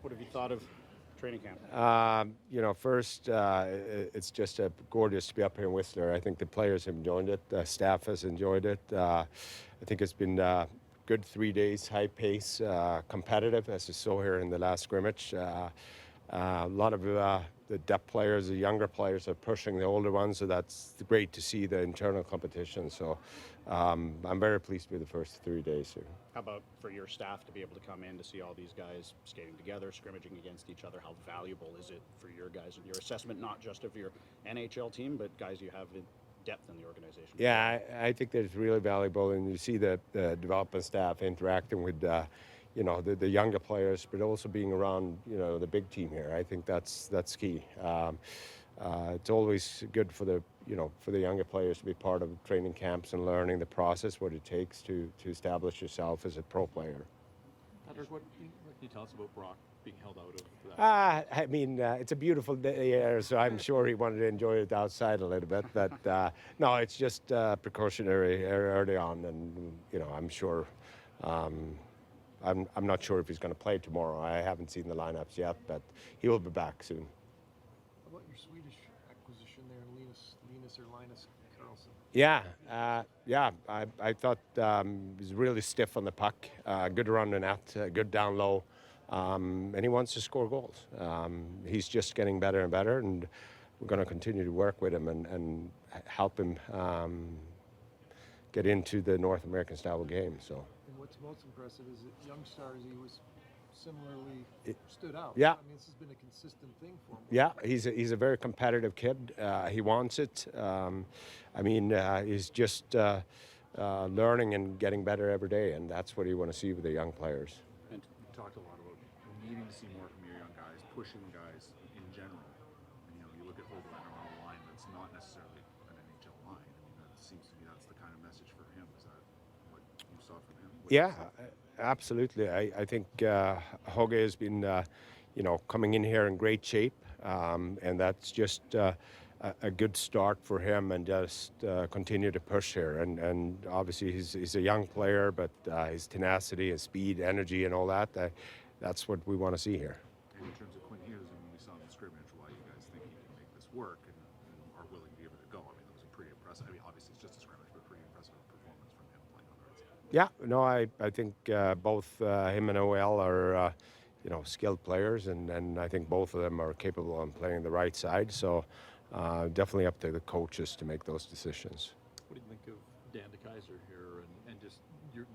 What have you thought of training camp? First, it's just gorgeous to be up here in Whistler. I think the players have enjoyed it. The staff has enjoyed it. I think it's been good 3 days, high pace, competitive, as you saw here in the last scrimmage. A lot of the depth players, the younger players are pushing the older ones, so that's great to see the internal competition. So I'm very pleased with the first 3 days here. How about for your staff to be able to come in to see all these guys skating together, scrimmaging against each other? How valuable is it for your guys and your assessment, not just of your NHL team, but guys you have in depth in the organization? Yeah, I think that it's really valuable, and you see the development staff interacting with the younger players, but also being around the big team here. I think that's key. It's always good for the younger players to be part of training camps and learning the process, what it takes to establish yourself as a pro player. Patrik, what can you tell us about Brock being held out of that? It's a beautiful day here, so I'm sure he wanted to enjoy it outside a little bit. But no, it's just precautionary early on, and I'm sure. I'm not sure if he's going to play tomorrow. I haven't seen the lineups yet, but he will be back soon. How about your Swedish acquisition there, Linus Karlsson? Yeah. I thought he was really stiff on the puck, good around the net, good down low, and he wants to score goals. He's just getting better and better, and we're going to continue to work with him and help him get into the North American style game. So. And what's most impressive is that young stars, he was similarly stood out. Yeah. I mean, this has been a consistent thing for him. Yeah, he's a very competitive kid. He wants it. He's just learning and getting better every day, and that's what you want to see with the young players. And you talked a lot about needing to see more from your young guys, pushing guys in general. And, you look at Hoglander on a line that's not necessarily an NHL line. I mean, that seems to me that's the kind of message for him. Is that what you saw from him? Yeah, absolutely. I think Hoge has been, coming in here in great shape, and that's just a good start for him, and just continue to push here. And obviously he's a young player, but his tenacity, his speed, energy, and all that's what we want to see here. And in terms of Quinn Hughes, and when we saw him in scrimmage, why you guys think he can make this work and are willing to give it a go? I mean, that was a pretty impressive. I mean, obviously it's just a scrimmage, but pretty impressive performance from him playing on the right side. Yeah, no, I think both him and OL are, skilled players, and I think both of them are capable of playing the right side. So definitely up to the coaches to make those decisions. What do you think of Dan DeKaiser here and just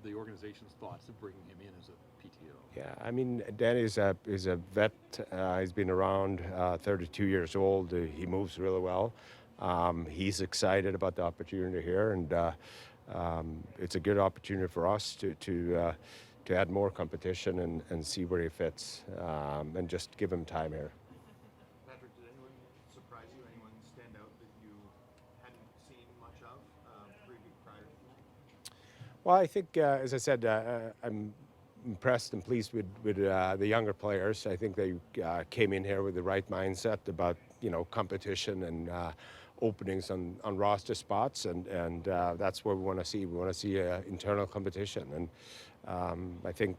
the organization's thoughts of bringing him in as a PTO? Yeah, I mean, Dan is a vet. He's been around, 32 years old. He moves really well. He's excited about the opportunity here, and it's a good opportunity for us to add more competition and see where he fits, and just give him time here. Patrik, did anyone surprise you? Anyone stand out that you hadn't seen much of prior to tonight? Well, I think, as I said, I'm impressed and pleased with the younger players. I think they came in here with the right mindset about competition and openings on roster spots, and that's what we want to see. We want to see internal competition, and I think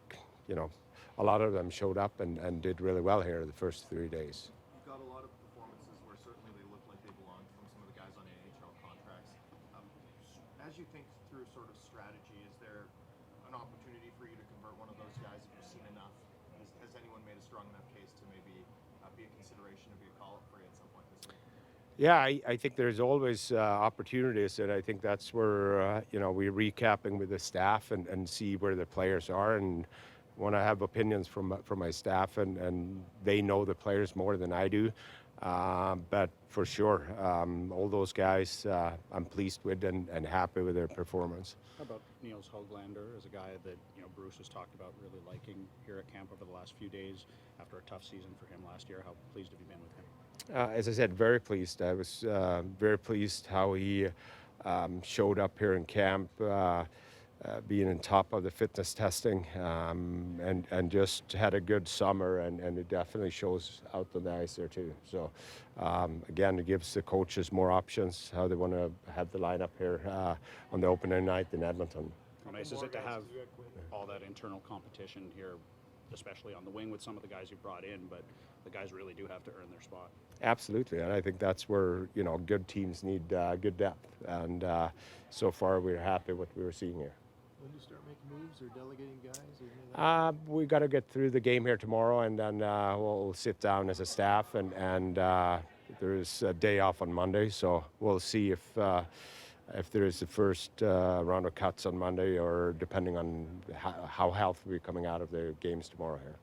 a lot of them showed up and did really well here the first 3 days. You've got a lot of performances where certainly they look like they belong from some of the guys on AHL contracts. As you think through sort of strategy, is there an opportunity for you to convert one of those guys if you've seen enough? Has anyone made a strong enough case to maybe be a consideration to be a call-up for you at some point this year? Yeah, I think there's always opportunities, and I think that's where we're recapping with the staff and see where the players are, and want to have opinions from my staff, and they know the players more than I do. But for sure, all those guys I'm pleased with and happy with their performance. How about Niels Hoglander as a guy that Bruce has talked about really liking here at camp over the last few days after a tough season for him last year? How pleased have you been with him? As I said, very pleased. I was very pleased how he showed up here in camp, being on top of the fitness testing, and just had a good summer, and it definitely shows out on the ice there too. So again, it gives the coaches more options how they want to have the lineup here on the opening night in Edmonton. How nice is it to have all that internal competition here especially on the wing with some of the guys you brought in, but the guys really do have to earn their spot. Absolutely, and I think that's where good teams need good depth, and so far we're happy with what we were seeing here. When do you start making moves or delegating guys? Or anything like that? We got to get through the game here tomorrow, and then we'll sit down as a staff, and there's a day off on Monday, so we'll see if there is the first round of cuts on Monday, or depending on how healthy we're coming out of the games tomorrow here.